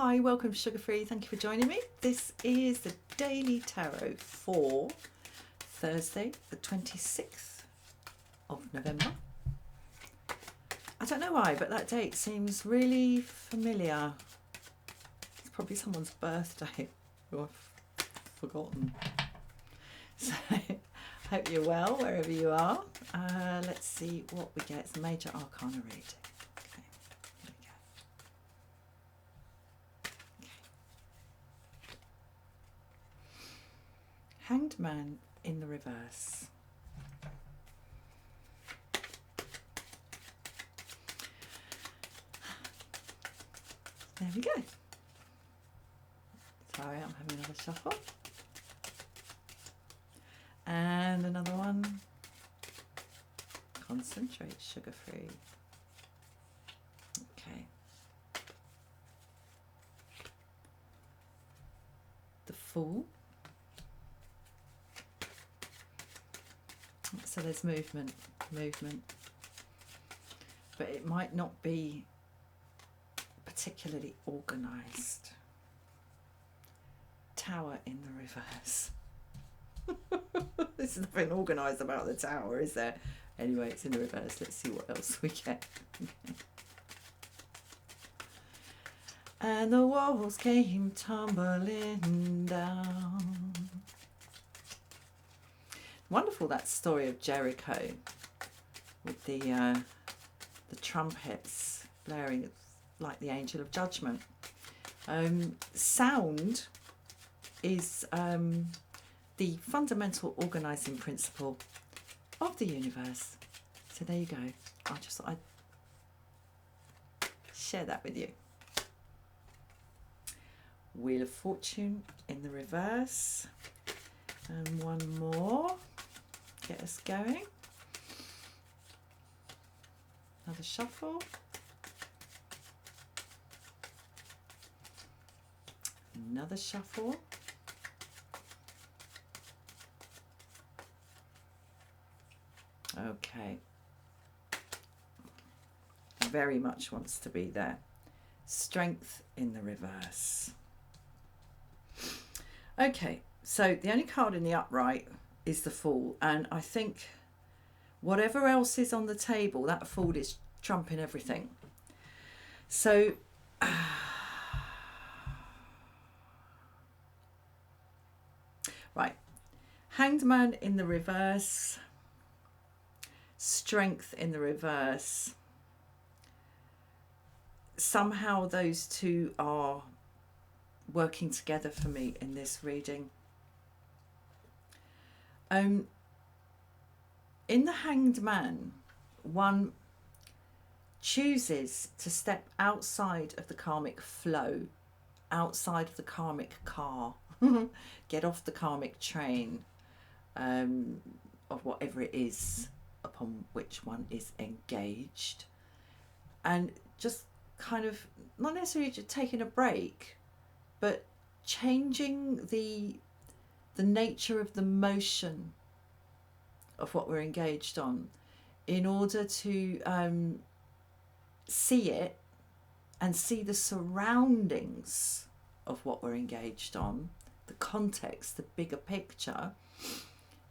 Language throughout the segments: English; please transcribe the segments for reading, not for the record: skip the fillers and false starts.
Hi, welcome to Sugar Free. Thank you for joining me. This is the Daily Tarot for Thursday, the 26th of November. I don't know why, but that date seems really familiar. It's probably someone's birthday who I've forgotten. So, hope you're well wherever you are. Let's see what we get. It's a major arcana reading. Hanged Man in the reverse. There we go. Sorry, I'm having another shuffle. And another one. Concentrate, sugar free. Okay. The Fool. So there's movement, but it might not be particularly organised. Tower in the reverse. There's nothing organised about the tower, is there? Anyway, it's in the reverse. Let's see what else we get. And the walls came tumbling down. Wonderful, that story of Jericho with the trumpets blaring like the angel of judgment. Sound is the fundamental organising principle of the universe. So there you go. I just thought I'd share that with you. Wheel of Fortune in the reverse. And one more. Get us going. Another shuffle. Another shuffle. Okay. Very much wants to be there. Strength in the reverse. Okay, so the only card in the upright is the Fool, and I think whatever else is on the table, that Fool is trumping everything. So right, Hanged Man in the reverse, Strength in the reverse. Somehow those two are working together for me in this reading. In the Hanged Man, one chooses to step outside of the karmic flow, outside of the karmic car, get off the karmic train of whatever it is upon which one is engaged, and just kind of not necessarily just taking a break, but changing the nature of the motion of what we're engaged on in order to see it and see the surroundings of what we're engaged on, the context, the bigger picture,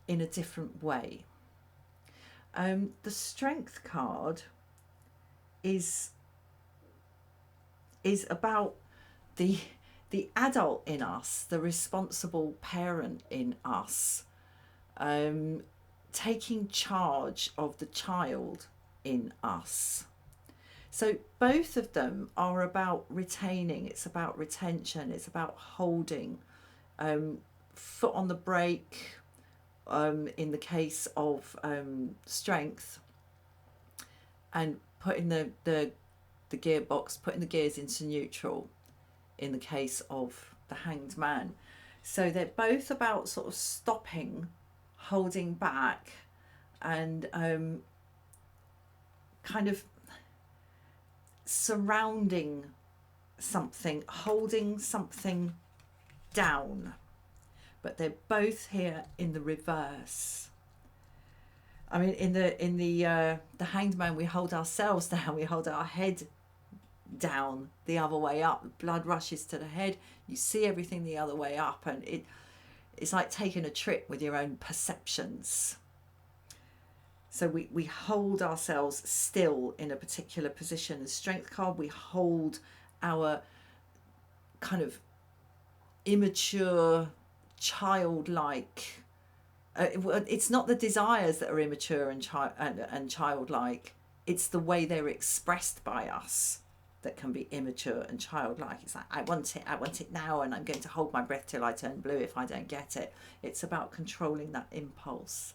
in a different way. The Strength card is about the adult in us, the responsible parent in us, taking charge of the child in us. So both of them are about retaining, it's about retention, it's about holding, foot on the brake in the case of Strength, and putting the gearbox, putting the gears into neutral in the case of the Hanged Man. So they're both about sort of stopping, holding back, and kind of surrounding something, holding something down. But they're both here in the reverse. I mean, in the Hanged Man, we hold ourselves down, we hold our head down, the other way up. The blood rushes to the head. You see everything the other way up, and it's like taking a trip with your own perceptions. So we hold ourselves still in a particular position. The Strength card, we hold our kind of immature, childlike. It's not the desires that are immature and childlike. It's the way they're expressed by us that can be immature and childlike. It's like, I want it now, and I'm going to hold my breath till I turn blue if I don't get it. It's about controlling that impulse.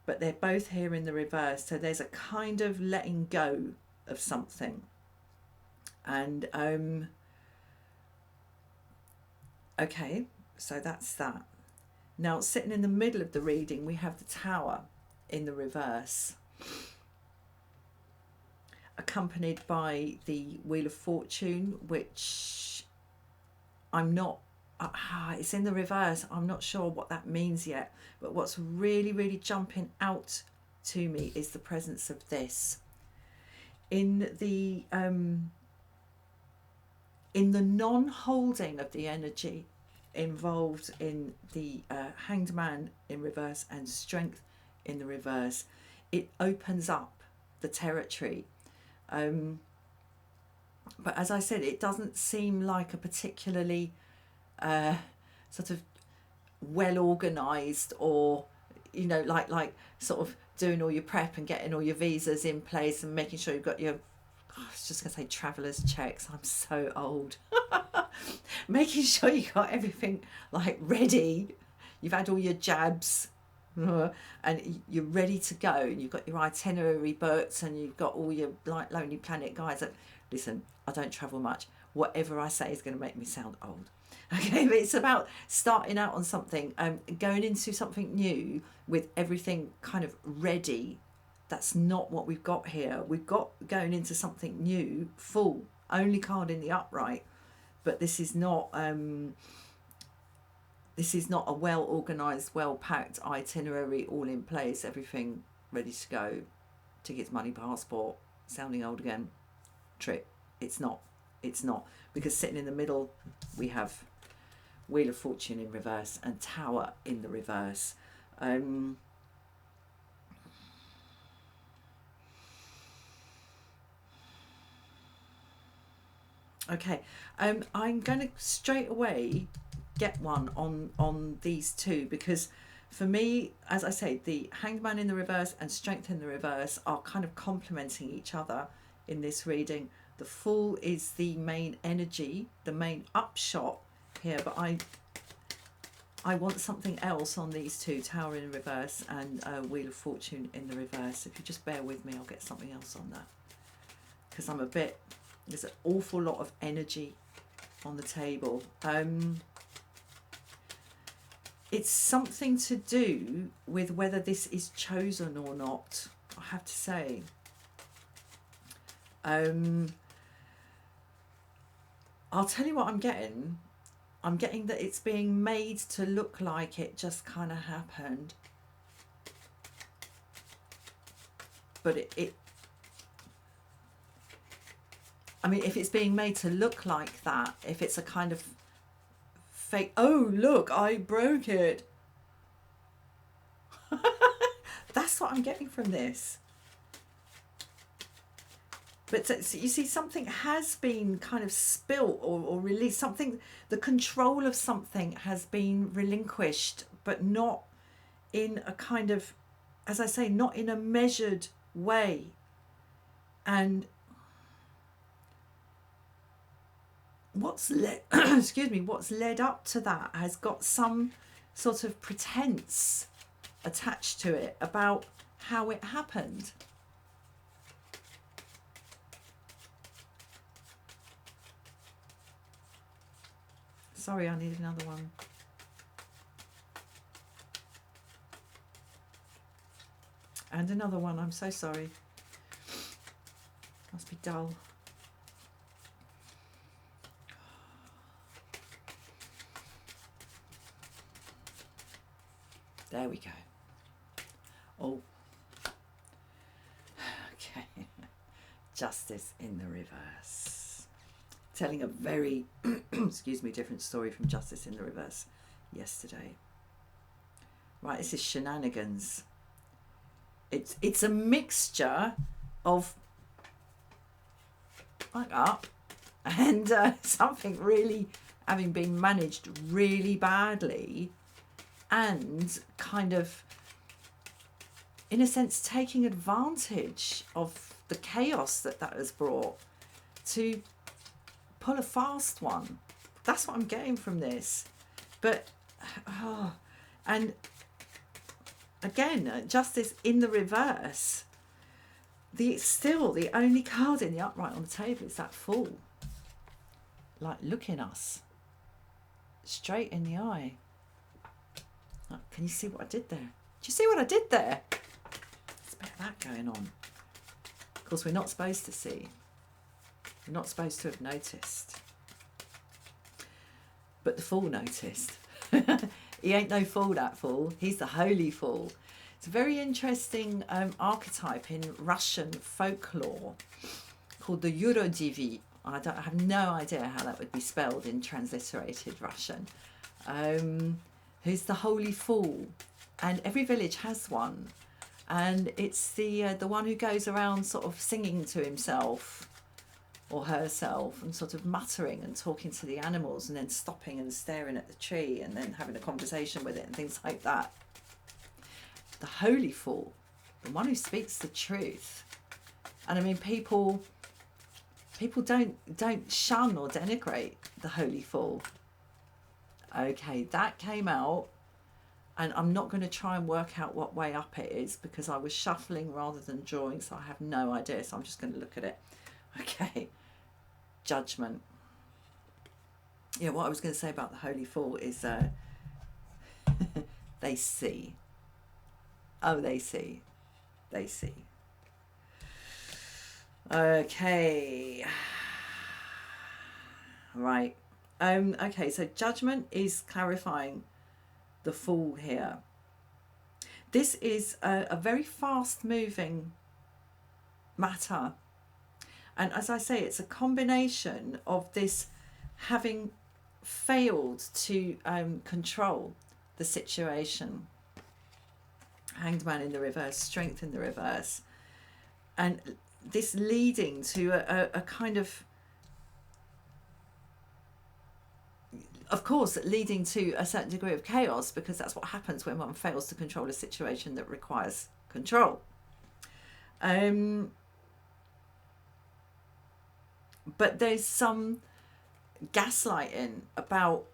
But they're both here in the reverse, so there's a kind of letting go of something. And okay, so that's that. Now, sitting in the middle of the reading, we have the Tower in the reverse, accompanied by the Wheel of Fortune, which I'm not, it's in the reverse. I'm not sure what that means yet. But what's really, really jumping out to me is the presence of this. In the non-holding of the energy involved in the Hanged Man in reverse and Strength in the reverse, it opens up the territory. But as I said, it doesn't seem like a particularly sort of well organised, or like sort of doing all your prep and getting all your visas in place and making sure you've got your, I was just going to say traveller's checks, I'm so old. Making sure you got everything like ready, you've had all your jabs, and you're ready to go, and you've got your itinerary booked, and you've got all your like Lonely Planet guys that, listen, I don't travel much, whatever I say is going to make me sound old. Okay, but it's about starting out on something, going into something new with everything kind of ready. That's not what we've got here. We've got going into something new, full, only card in the upright, but this is not a well organised, well packed itinerary, all in place, everything ready to go, tickets, money, passport, sounding old again, trip. It's not, because sitting in the middle we have Wheel of Fortune in reverse and Tower in the reverse. Okay, I'm going to straight away get one on these two, because for me, as I say, the Hanged Man in the reverse and Strength in the reverse are kind of complementing each other in this reading. The Fool is the main energy, the main upshot here, but I want something else on these two, Tower in reverse and Wheel of Fortune in the reverse. If you just bear with me, I'll get something else on that, because there's an awful lot of energy on the table. It's something to do with whether this is chosen or not, I have to say. I'll tell you what I'm getting. I'm getting that it's being made to look like it just kind of happened. But I mean, if it's being made to look like that, if it's a kind of fake, oh, look, I broke it. That's what I'm getting from this. But so you see, something has been kind of spilt or released. Something, the control of something has been relinquished, but not in a kind of, as I say, not in a measured way. And what's led what's led up to that has got some sort of pretense attached to it about how it happened. Sorry, I need another one. And another one, I'm so sorry. Must be dull. There we go. Oh. Okay. Justice in the Reverse. Telling a very, excuse me, different story from Justice in the Reverse yesterday. Right, this is shenanigans. It's a mixture of up and something really having been managed really badly, and kind of, in a sense, taking advantage of the chaos that has brought to pull a fast one. That's what I'm getting from this. But and again, Justice in the Reverse. Still the only card in the upright on the table is that Fool, like looking us straight in the eye. Can you see what I did there? Do you see what I did there? There's a bit of that going on. Of course, we're not supposed to see. We're not supposed to have noticed. But the Fool noticed. He ain't no fool, that Fool. He's the holy Fool. It's a very interesting archetype in Russian folklore called the Yurodivy. I have no idea how that would be spelled in transliterated Russian. Who's the holy fool, and every village has one, and it's the one who goes around sort of singing to himself or herself and sort of muttering and talking to the animals, and then stopping and staring at the tree and then having a conversation with it and things like that. The holy fool, the one who speaks the truth. And I mean, people don't shun or denigrate the holy fool. Okay, that came out, and I'm not going to try and work out what way up it is because I was shuffling rather than drawing, so I have no idea, so I'm just going to look at it. Okay, Judgment. Yeah, what I was going to say about the holy fool is they see. Oh, they see. They see. Okay. Right. Okay, so Judgment is clarifying the Fool here. This is a very fast moving matter. And as I say, it's a combination of this having failed to control the situation. Hanged Man in the reverse, Strength in the reverse. And this leading to a kind of course, leading to a certain degree of chaos, because that's what happens when one fails to control a situation that requires control. But there's some gaslighting about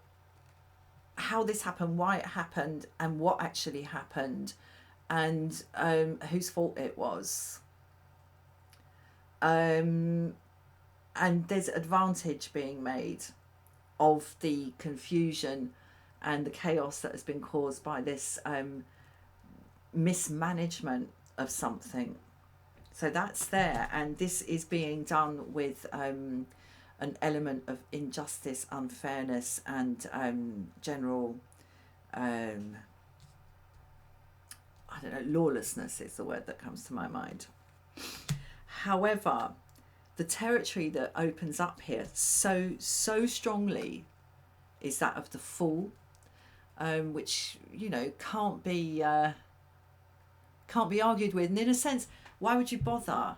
how this happened, why it happened, and what actually happened, and whose fault it was. And there's advantage being made of the confusion and the chaos that has been caused by this mismanagement of something. So that's there, and this is being done with an element of injustice, unfairness, and general, I don't know, lawlessness is the word that comes to my mind. However, the territory that opens up here so strongly is that of the Fool, which, you know, can't be argued with. And in a sense, why would you bother?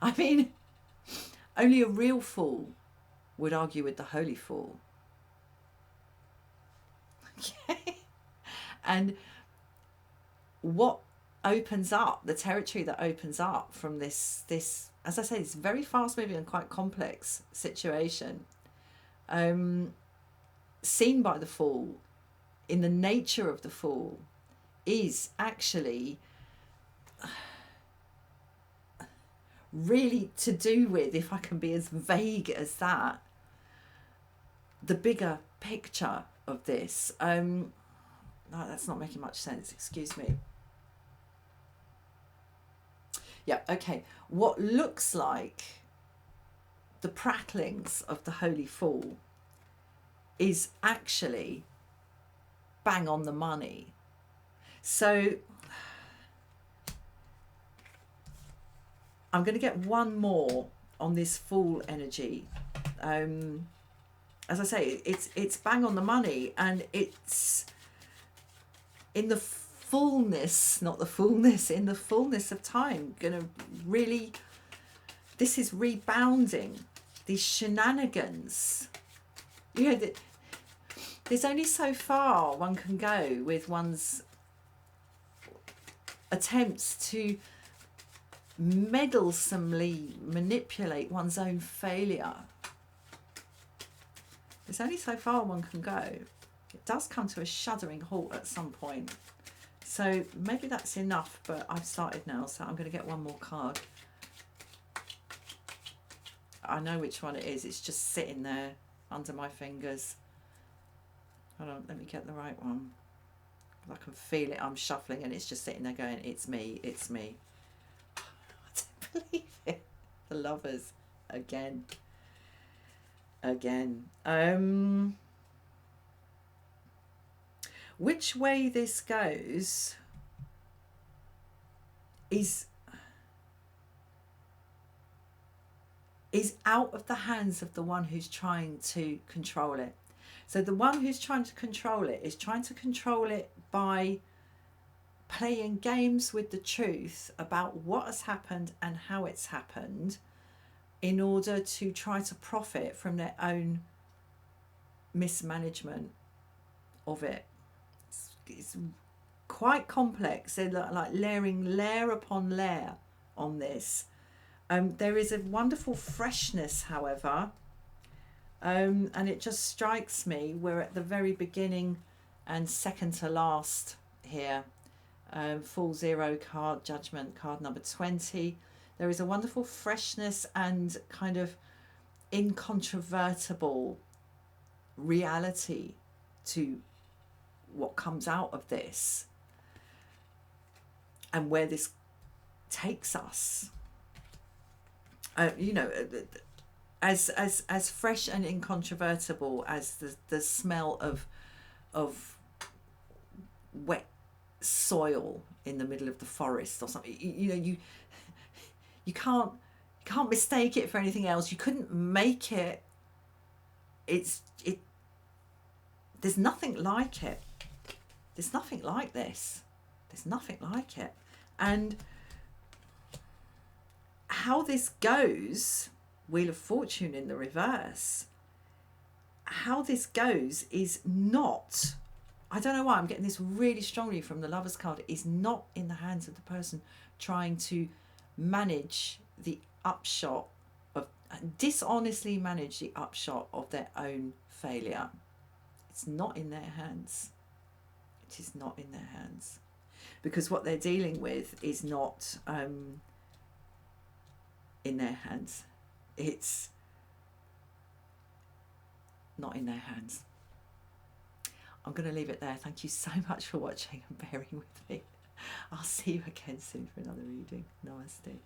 I mean, only a real fool would argue with the holy fool. Okay. And what opens up, the territory that opens up from this, as I say, this very fast moving and quite complex situation, seen by the Fool, in the nature of the Fool, is actually really to do with, if I can be as vague as that, the bigger picture of this. No, that's not making much sense, excuse me. Yeah, okay. What looks like the prattlings of the holy Fool is actually bang on the money. So I'm going to get one more on this Fool energy. As I say, it's bang on the money, and it's in the fullness, not the fullness, in the fullness of time, going to really, this is rebounding, these shenanigans. You know, there's only so far one can go with one's attempts to meddlesomely manipulate one's own failure. There's only so far one can go. It does come to a shuddering halt at some point. So maybe that's enough, but I've started now, so I'm going to get one more card. I know which one it is. It's just sitting there under my fingers. Hold on, let me get the right one. I can feel it. I'm shuffling and it's just sitting there going, it's me, it's me. I don't believe it. The Lovers again. Which way this goes is out of the hands of the one who's trying to control it. So the one who's trying to control it is trying to control it by playing games with the truth about what has happened and how it's happened, in order to try to profit from their own mismanagement of it. It's quite complex. They're like layering layer upon layer on this. There is a wonderful freshness, however, and it just strikes me we're at the very beginning and second to last here. Full zero card, Judgment card number 20. There is a wonderful freshness and kind of incontrovertible reality to what comes out of this and where this takes us. You know, as fresh and incontrovertible as the smell of wet soil in the middle of the forest or something. You know, you can't mistake it for anything else. You couldn't make it. There's nothing like it. There's nothing like this. There's nothing like it. And how this goes, Wheel of Fortune in the reverse, how this goes is not, I don't know why I'm getting this really strongly from the Lovers card, is not in the hands of the person trying to manage the upshot of, dishonestly manage the upshot of their own failure. It's not in their hands. It is not in their hands, because what they're dealing with is not in their hands. It's not in their hands. I'm going to leave it there. Thank you so much for watching and bearing with me. I'll see you again soon for another reading. Namaste.